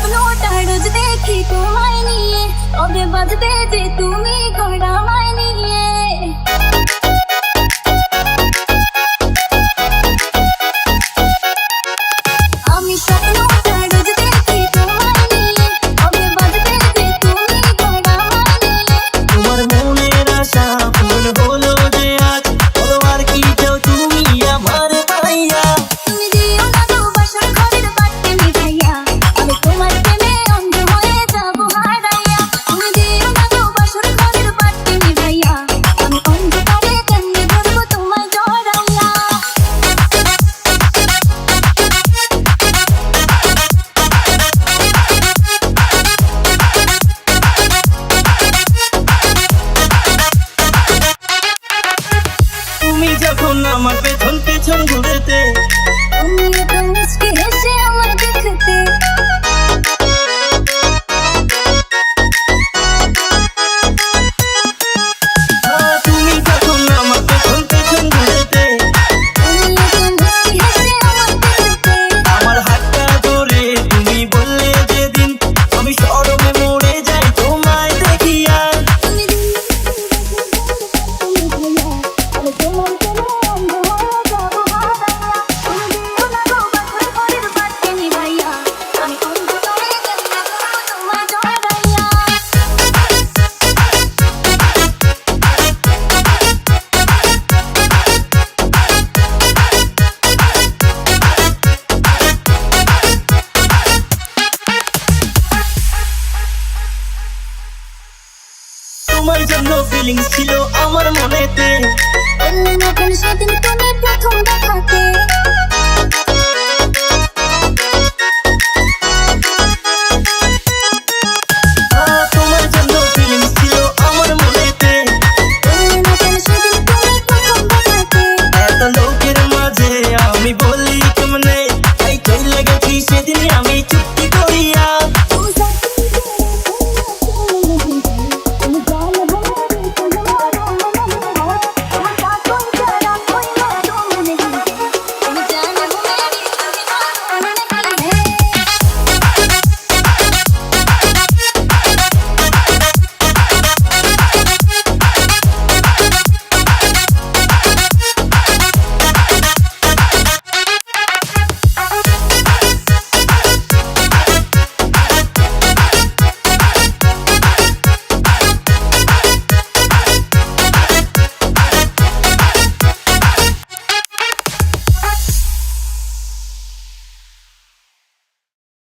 স্বপ্নটা রোজ দেখি তোমায় নিয়ে, কবে বাঁধবে যে তুমি গড়া আমায় নিয়ে। আমি স্বপ্নটা রোজ দেখি তোমায় নিয়ে, কবে বাঁধবে যে তুমি গড়া আমায় নিয়ে। তোমার মনের আশা পূরণ হলো যে আজ, বলো আর কি চাও তুমি আমার ভাইয়া। তুমি দিও না গো বাসর ঘরের বাতি নিভাইয়া, আমি তোমার প্রেমে অন্ধ হয়ে যাবো হারাইয়া। তুমি দিও না গো বাসর ঘরের বাতি নিভাইয়া, আমি অন্ধকারে কেমনে ধরবো তোমায় জড়াইয়া। তুমি যখন আমার পেছন পেছন ঘুরেতে, তুমি এত মিষ্টি হেসে আমায় দেখতে। তুমি যখন আমার পেছন পেছন ঘুরেতে, তুমি এত মিষ্টি হেসে আমায় দেখতে। আমার হাতটা ধরে তুমি বললে যেদিন, আমি শরমে মরে যাই তোমায় দেখিয়া। তুমি দিও আমি তোমার প্রেমে অন্ধ হয়ে যাবো হারাইয়া। তুমি দিও না গো বাসর ঘরের বাতি নিভাইয়া, আমি অন্ধকারে কেমনে ধরবো তোমায় জড়াইয়া। তোমার জন্য ফিলিংস ছিল আমার মনেতে, এমন এখন সেদিন তুমি প্রথম দেখাতে।